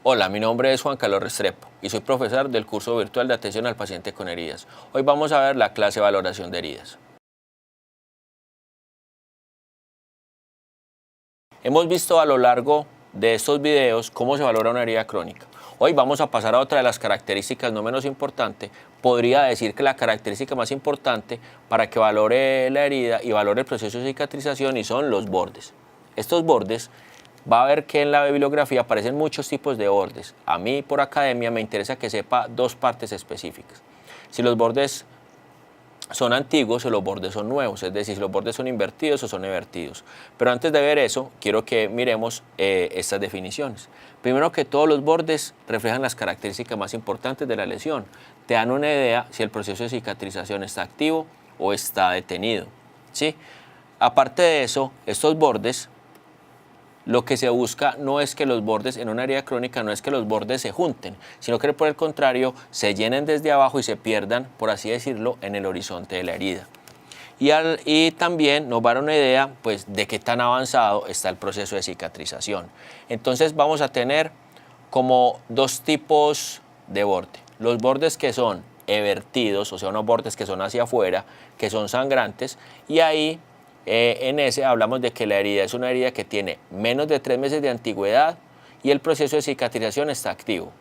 Hola, mi nombre es Juan Carlos Restrepo y soy profesor del curso virtual de atención al paciente con heridas. Hoy vamos a ver la clase de valoración de heridas. Hemos visto a lo largo de estos videos cómo se valora una herida crónica. Hoy vamos a pasar a otra de las características no menos importante. Podría decir que la característica más importante para que valore la herida y valore el proceso de cicatrización y son los bordes. Estos bordes, va a ver que en la bibliografía aparecen muchos tipos de bordes. A mí por academia me interesa que sepa dos partes específicas. Si los bordes son antiguos o los bordes son nuevos, es decir, si los bordes son invertidos o son evertidos. Pero antes de ver eso, quiero que miremos estas definiciones. Primero que todos los bordes reflejan las características más importantes de la lesión. Te dan una idea si el proceso de cicatrización está activo o está detenido, ¿sí? Aparte de eso, estos bordes, lo que se busca no es que los bordes en una herida crónica, no es que los bordes se junten, sino que por el contrario se llenen desde abajo y se pierdan, por así decirlo, en el horizonte de la herida. Y también nos va a dar una idea pues, de qué tan avanzado está el proceso de cicatrización. Entonces vamos a tener como dos tipos de borde. Los bordes que son evertidos, o sea, unos bordes que son hacia afuera, que son sangrantes, y ahí en ese hablamos de que la herida es una herida que tiene menos de 3 meses de antigüedad y el proceso de cicatrización está activo.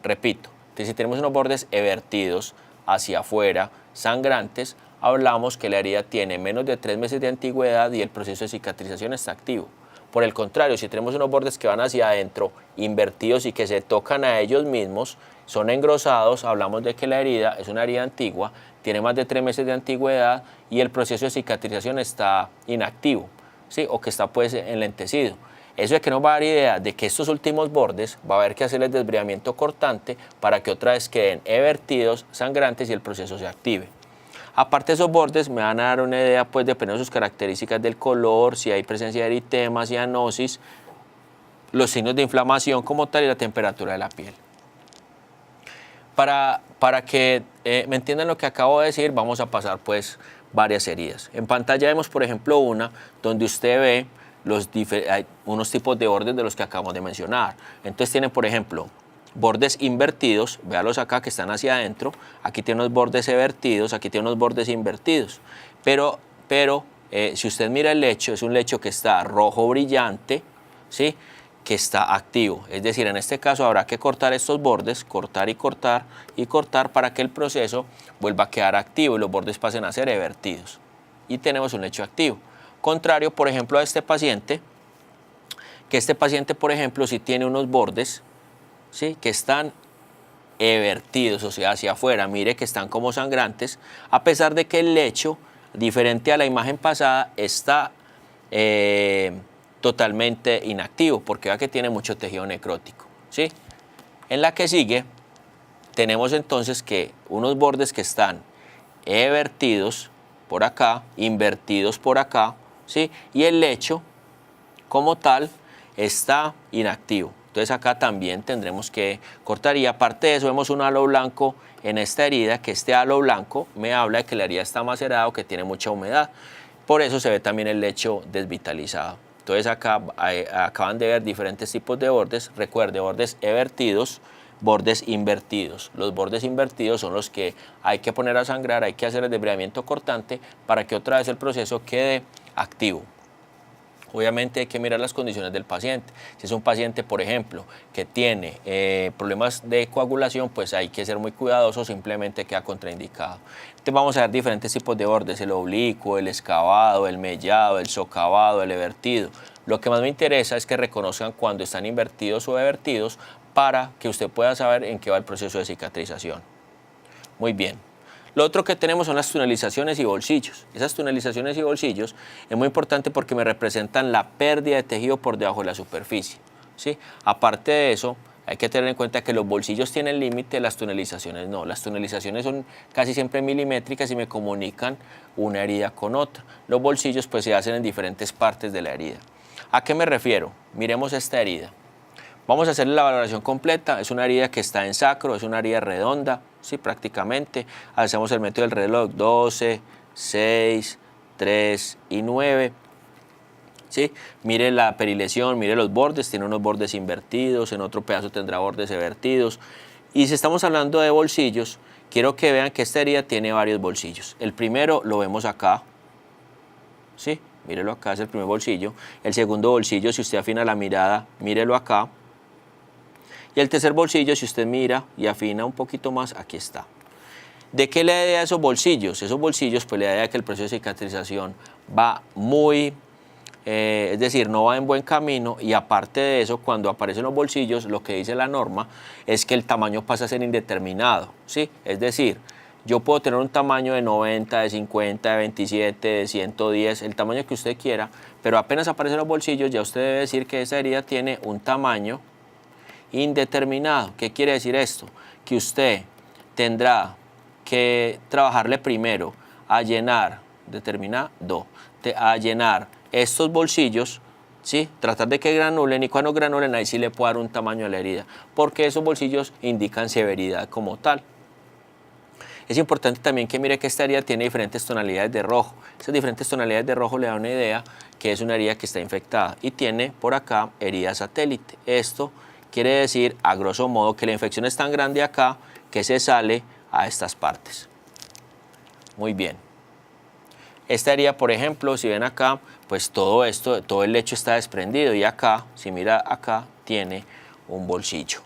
Repito, si tenemos unos bordes evertidos hacia afuera, sangrantes, hablamos que la herida tiene menos de 3 meses de antigüedad y el proceso de cicatrización está activo. Por el contrario, si tenemos unos bordes que van hacia adentro, invertidos y que se tocan a ellos mismos, son engrosados, hablamos de que la herida es una herida antigua, tiene más de 3 meses de antigüedad y el proceso de cicatrización está inactivo, ¿sí? O que está pues enlentecido. Eso es que nos va a dar idea de que estos últimos bordes va a haber que hacerles desbridamiento cortante para que otra vez queden evertidos, sangrantes y el proceso se active. Aparte de esos bordes me van a dar una idea pues dependiendo de sus características del color, si hay presencia de eritema, cianosis, los signos de inflamación como tal y la temperatura de la piel. Para que me entiendan lo que acabo de decir, vamos a pasar pues varias heridas. En pantalla vemos por ejemplo una donde usted ve hay unos tipos de bordes de los que acabamos de mencionar. Entonces tiene por ejemplo bordes invertidos, véalos acá que están hacia adentro, aquí tiene unos bordes evertidos, aquí tiene unos bordes invertidos, pero si usted mira el lecho, es un lecho que está rojo brillante, ¿sí? Que está activo, es decir, en este caso habrá que cortar estos bordes, cortar y cortar y cortar para que el proceso vuelva a quedar activo y los bordes pasen a ser evertidos y tenemos un lecho activo. Contrario, por ejemplo, a este paciente, que este paciente, por ejemplo, si tiene unos bordes, ¿sí? Que están evertidos, o sea, hacia afuera, mire que están como sangrantes, a pesar de que el lecho, diferente a la imagen pasada, está totalmente inactivo, porque vea que tiene mucho tejido necrótico, ¿sí? En la que sigue, tenemos entonces que unos bordes que están evertidos por acá, invertidos por acá, ¿sí? Y el lecho, como tal, está inactivo. Entonces acá también tendremos que cortar y aparte de eso vemos un halo blanco en esta herida, que este halo blanco me habla de que la herida está macerada o que tiene mucha humedad. Por eso se ve también el lecho desvitalizado. Entonces acá acaban de ver diferentes tipos de bordes. Recuerde, bordes evertidos, bordes invertidos. Los bordes invertidos son los que hay que poner a sangrar, hay que hacer el desbridamiento cortante para que otra vez el proceso quede activo. Obviamente hay que mirar las condiciones del paciente. Si es un paciente, por ejemplo, que tiene problemas de coagulación, pues hay que ser muy cuidadoso, simplemente queda contraindicado. Entonces vamos a ver diferentes tipos de bordes, el oblicuo, el excavado, el mellado, el socavado, el evertido. Lo que más me interesa es que reconozcan cuando están invertidos o evertidos para que usted pueda saber en qué va el proceso de cicatrización. Muy bien. Lo otro que tenemos son las tunelizaciones y bolsillos. Esas tunelizaciones y bolsillos es muy importante porque me representan la pérdida de tejido por debajo de la superficie, ¿sí? Aparte de eso, hay que tener en cuenta que los bolsillos tienen límite, las tunelizaciones no. Las tunelizaciones son casi siempre milimétricas y me comunican una herida con otra. Los bolsillos pues se hacen en diferentes partes de la herida. ¿A qué me refiero? Miremos esta herida. Vamos a hacerle la valoración completa. Es una herida que está en sacro, es una herida redonda, sí, prácticamente. Hacemos el método del reloj 12, 6, 3 y 9. ¿sí? Mire la perilesión, mire los bordes, tiene unos bordes invertidos, en otro pedazo tendrá bordes invertidos. Y si estamos hablando de bolsillos, quiero que vean que esta herida tiene varios bolsillos. El primero lo vemos acá, ¿sí? Mírelo acá, es el primer bolsillo. El segundo bolsillo, si usted afina la mirada, mírelo acá. Y el tercer bolsillo, si usted mira y afina un poquito más, aquí está. ¿De qué le da idea a esos bolsillos? Esos bolsillos pues le da idea de que el proceso de cicatrización va muy, es decir, no va en buen camino, y aparte de eso, cuando aparecen los bolsillos, lo que dice la norma es que el tamaño pasa a ser indeterminado, ¿sí? Es decir, yo puedo tener un tamaño de 90, de 50, de 27, de 110, el tamaño que usted quiera, pero apenas aparecen los bolsillos, ya usted debe decir que esa herida tiene un tamaño indeterminado. ¿Qué quiere decir esto? Que usted tendrá que trabajarle primero a llenar, a llenar estos bolsillos, ¿sí? Tratar de que granulen, y cuando granulen ahí sí le puedo dar un tamaño a la herida, porque esos bolsillos indican severidad como tal. Es importante también que mire que esta herida tiene diferentes tonalidades de rojo. Esas diferentes tonalidades de rojo le dan una idea que es una herida que está infectada, y tiene por acá herida satélite. Esto quiere decir, a grosso modo, que la infección es tan grande acá que se sale a estas partes. Muy bien. Esta herida, por ejemplo, si ven acá, pues todo esto, todo el lecho está desprendido, y acá, si mira acá, tiene un bolsillo.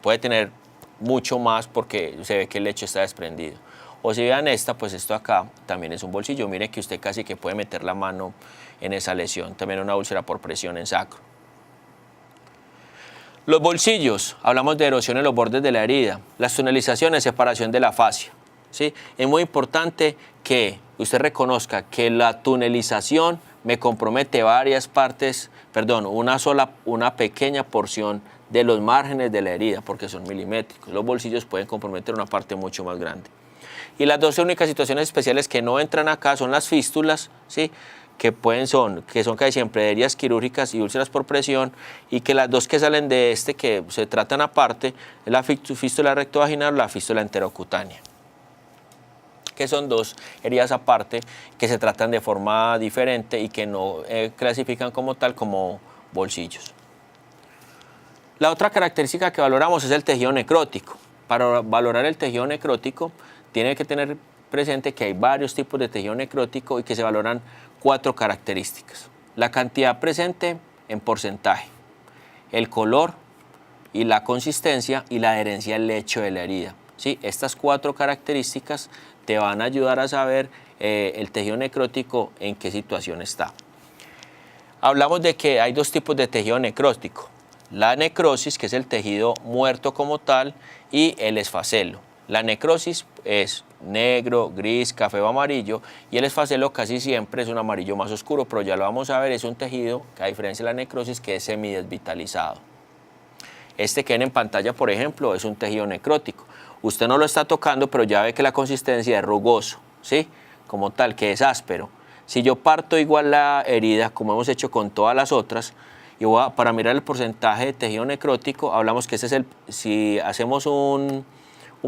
Puede tener mucho más porque se ve que el lecho está desprendido. O si vean esta, pues esto acá también es un bolsillo. Mire que usted casi que puede meter la mano en esa lesión. También una úlcera por presión en sacro. Los bolsillos, hablamos de erosión en los bordes de la herida. Las tunelizaciones, separación de la fascia, ¿sí? Es muy importante que usted reconozca que la tunelización me compromete varias partes, una pequeña porción de los márgenes de la herida, porque son milimétricos. Los bolsillos pueden comprometer una parte mucho más grande. Y las dos únicas situaciones especiales que no entran acá son las fístulas, ¿sí? que son casi siempre heridas quirúrgicas y úlceras por presión, y que las dos que salen de que se tratan aparte es la fístula rectovaginal o la fístula enterocutánea, que son dos heridas aparte que se tratan de forma diferente y que no clasifican como tal como bolsillos. La otra característica que valoramos es el tejido necrótico. Para valorar el tejido necrótico tiene que tener presente que hay varios tipos de tejido necrótico y que se valoran 4 características: la cantidad presente en porcentaje, el color y la consistencia, y la adherencia al lecho de la herida, ¿sí? Estas 4 características te van a ayudar a saber el tejido necrótico en qué situación está. Hablamos de que hay 2 tipos de tejido necrótico: la necrosis, que es el tejido muerto como tal, y el esfacelo. La necrosis es negro, gris, café o amarillo, y el esfacelo casi siempre es un amarillo más oscuro, pero ya lo vamos a ver, es un tejido que, a diferencia de la necrosis, que es semidesvitalizado. Este que ven en pantalla, por ejemplo, es un tejido necrótico. Usted no lo está tocando, pero ya ve que la consistencia es rugoso, ¿sí? Como tal, que es áspero. Si yo parto igual la herida, como hemos hecho con todas las otras, y para mirar el porcentaje de tejido necrótico, hablamos que este es si hacemos un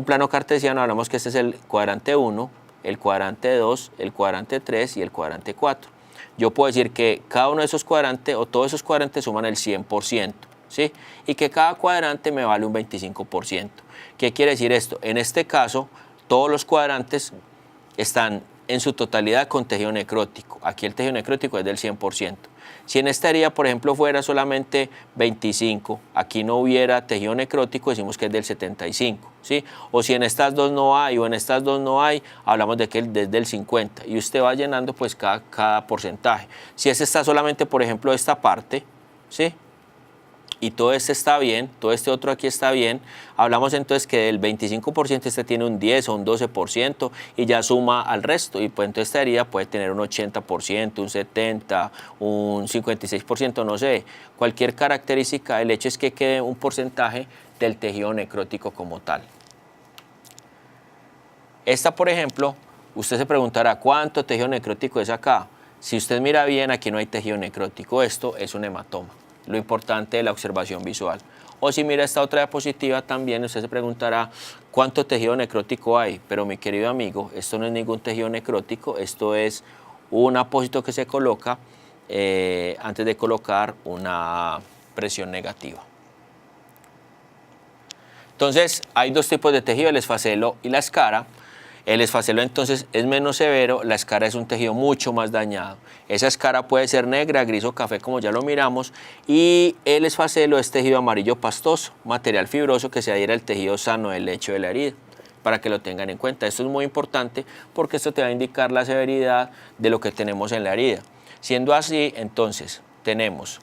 plano cartesiano, hablamos que este es el cuadrante 1, el cuadrante 2, el cuadrante 3 y el cuadrante 4. Yo puedo decir que cada uno de esos cuadrantes, o todos esos cuadrantes, suman el 100%, ¿sí? Y que cada cuadrante me vale un 25%. ¿Qué quiere decir esto? En este caso, todos los cuadrantes están en su totalidad con tejido necrótico. Aquí el tejido necrótico es del 100%. Si en esta herida, por ejemplo, fuera solamente 25, aquí no hubiera tejido necrótico, decimos que es del 75, ¿sí? O si en estas dos no hay, o en estas dos no hay, hablamos de que es del 50, y usted va llenando pues cada porcentaje. Si este está solamente, por ejemplo, esta parte, ¿sí? Y todo este está bien, todo este otro aquí está bien, hablamos entonces que del 25% este tiene un 10 o un 12% y ya suma al resto, y pues entonces esta herida puede tener un 80%, un 70%, un 56%, no sé, cualquier característica. El hecho es que quede un porcentaje del tejido necrótico como tal. Esta, por ejemplo, usted se preguntará, ¿cuánto tejido necrótico es acá? Si usted mira bien, aquí no hay tejido necrótico, esto es un hematoma. Lo importante de la observación visual. O si mira esta otra diapositiva, también usted se preguntará cuánto tejido necrótico hay, pero mi querido amigo, esto no es ningún tejido necrótico, esto es un apósito que se coloca antes de colocar una presión negativa. Entonces, hay dos tipos de tejido, el esfacelo y la escara. El esfacelo entonces es menos severo, la escara es un tejido mucho más dañado. Esa escara puede ser negra, gris o café como ya lo miramos, y el esfacelo es tejido amarillo pastoso, material fibroso que se adhiere al tejido sano del lecho de la herida, para que lo tengan en cuenta. Esto es muy importante porque esto te va a indicar la severidad de lo que tenemos en la herida. Siendo así, entonces,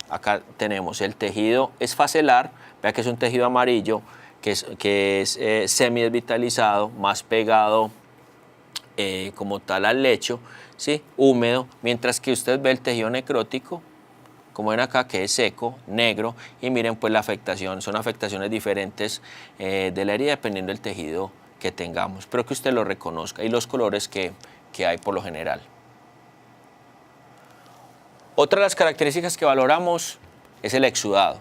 acá tenemos el tejido esfacelar, vea que es un tejido amarillo, que es semidesvitalizado, más pegado como tal al lecho, ¿sí? Húmedo, mientras que usted ve el tejido necrótico, como ven acá, que es seco, negro, y miren pues la afectación, son afectaciones diferentes de la herida dependiendo del tejido que tengamos, pero que usted lo reconozca y los colores que hay por lo general. Otra de las características que valoramos es el exudado.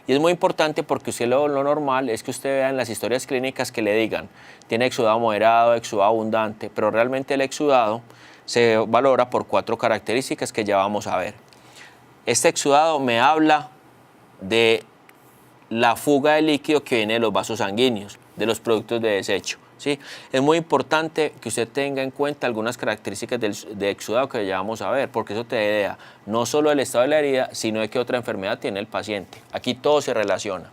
Y es muy importante porque usted lo normal es que usted vea en las historias clínicas que le digan tiene exudado moderado, exudado abundante, pero realmente el exudado se valora por 4 características que ya vamos a ver. Este exudado me habla de la fuga de líquido que viene de los vasos sanguíneos, de los productos de desecho, ¿sí? Es muy importante que usted tenga en cuenta algunas características de exudado que ya vamos a ver, porque eso te da idea no solo del estado de la herida, sino de qué otra enfermedad tiene el paciente. Aquí todo se relaciona.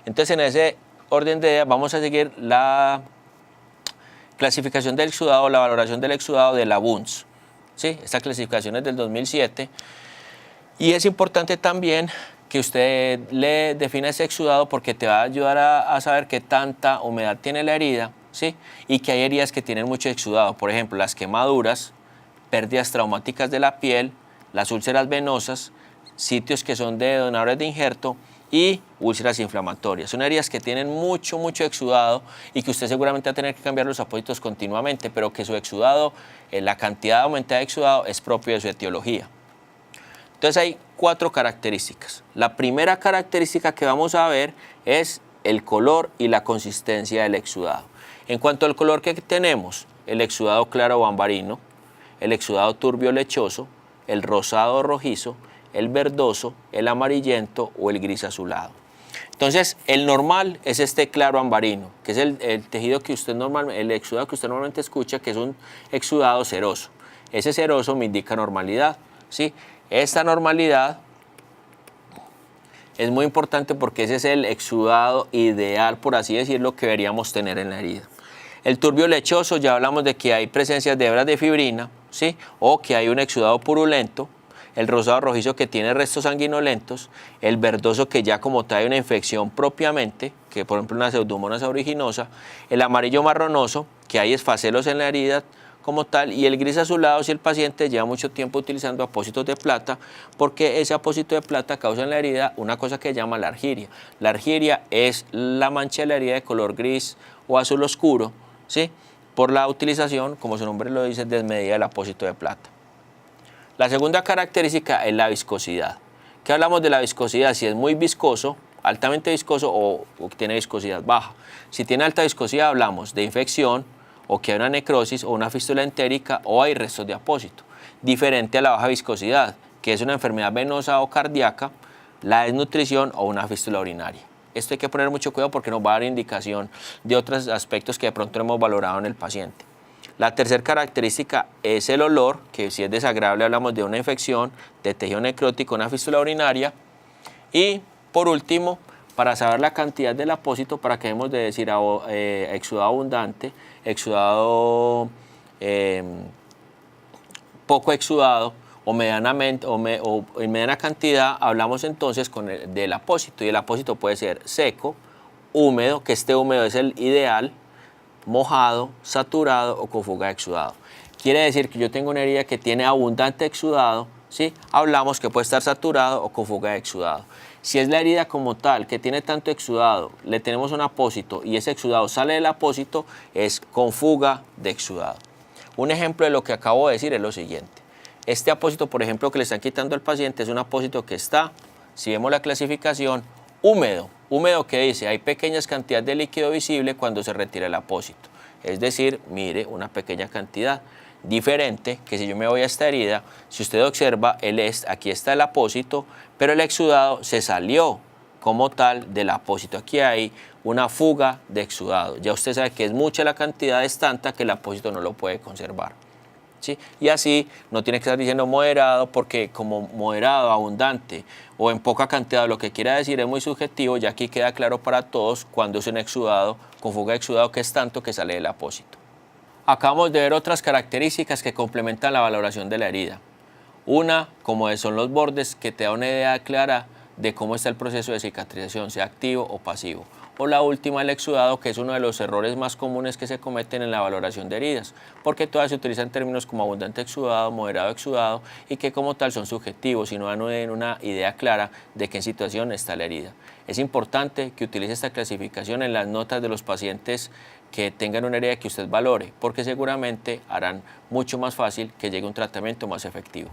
Entonces, en ese orden de ideas vamos a seguir la clasificación del exudado, la valoración del exudado de la BUNS, ¿sí? Esta clasificación es del 2007 y es importante también que usted le defina ese exudado porque te va a ayudar a saber qué tanta humedad tiene la herida, ¿sí? Y que hay heridas que tienen mucho exudado, por ejemplo, las quemaduras, pérdidas traumáticas de la piel, las úlceras venosas, sitios que son de donadores de injerto y úlceras inflamatorias. Son heridas que tienen mucho exudado y que usted seguramente va a tener que cambiar los apósitos continuamente, pero que su exudado, la cantidad aumentada de exudado es propio de su etiología. Entonces hay 4 características. La primera característica que vamos a ver es el color y la consistencia del exudado. En cuanto al color que tenemos, el exudado claro o ambarino, el exudado turbio lechoso, el rosado o rojizo, el verdoso, el amarillento o el gris azulado. Entonces, el normal es este claro ambarino, que es el tejido que usted normalmente, el exudado que usted normalmente escucha, que es un exudado ceroso. Ese ceroso me indica normalidad, ¿sí? Esta normalidad es muy importante porque ese es el exudado ideal, por así decirlo, que deberíamos tener en la herida. El turbio lechoso, ya hablamos de que hay presencias de hebras de fibrina, ¿sí? O que hay un exudado purulento. El rosado rojizo que tiene restos sanguinolentos, el verdoso que ya como trae una infección propiamente, que por ejemplo una pseudomonas aeruginosa, el amarillo marronoso, que hay esfacelos en la herida como tal, y el gris azulado si el paciente lleva mucho tiempo utilizando apósitos de plata, porque ese apósito de plata causa en la herida una cosa que se llama la argiria. La argiria es la mancha de la herida de color gris o azul oscuro, ¿sí? Por la utilización, como su nombre lo dice, desmedida del apósito de plata. La segunda característica es la viscosidad. ¿Qué hablamos de la viscosidad? Si es muy viscoso, altamente viscoso o tiene viscosidad baja. Si tiene alta viscosidad hablamos de infección o que hay una necrosis o una fístula entérica o hay restos de apósito. Diferente a la baja viscosidad, que es una enfermedad venosa o cardíaca, la desnutrición o una fístula urinaria. Esto hay que poner mucho cuidado porque nos va a dar indicación de otros aspectos que de pronto hemos valorado en el paciente. La tercera característica es el olor, que si es desagradable hablamos de una infección, de tejido necrótico, una fístula urinaria. Y por último, para saber la cantidad del apósito, para que debemos de decir exudado abundante, exudado poco exudado o medianamente o en mediana cantidad, hablamos entonces del apósito, y el apósito puede ser seco, húmedo, que esté húmedo es el ideal, mojado, saturado o con fuga de exudado. Quiere decir que yo tengo una herida que tiene abundante exudado, ¿sí? Hablamos que puede estar saturado o con fuga de exudado. Si es la herida como tal, que tiene tanto exudado, le tenemos un apósito y ese exudado sale del apósito, es con fuga de exudado. Un ejemplo de lo que acabo de decir es lo siguiente. Este apósito, por ejemplo, que le están quitando al paciente, es un apósito que está, si vemos la clasificación, húmedo. Húmedo, que dice, hay pequeñas cantidades de líquido visible cuando se retira el apósito. Es decir, mire, una pequeña cantidad. Diferente que si yo me voy a esta herida, si usted observa, aquí está el apósito, pero el exudado se salió como tal del apósito. Aquí hay una fuga de exudado. Ya usted sabe que es mucha la cantidad, es tanta que el apósito no lo puede conservar. ¿Sí? Y así no tiene que estar diciendo moderado, porque como moderado, abundante o en poca cantidad, lo que quiera decir es muy subjetivo. Ya aquí queda claro para todos cuando es un exudado con fuga de exudado, que es tanto que sale del apósito. Acabamos de ver otras características que complementan la valoración de la herida. Una, como son los bordes, que te da una idea clara de cómo está el proceso de cicatrización, sea activo o pasivo. O la última, el exudado, que es uno de los errores más comunes que se cometen en la valoración de heridas, porque todas se utilizan términos como abundante exudado, moderado exudado, y que como tal son subjetivos y no dan una idea clara de qué situación está la herida. Es importante que utilice esta clasificación en las notas de los pacientes que tengan una herida que usted valore, porque seguramente harán mucho más fácil que llegue un tratamiento más efectivo.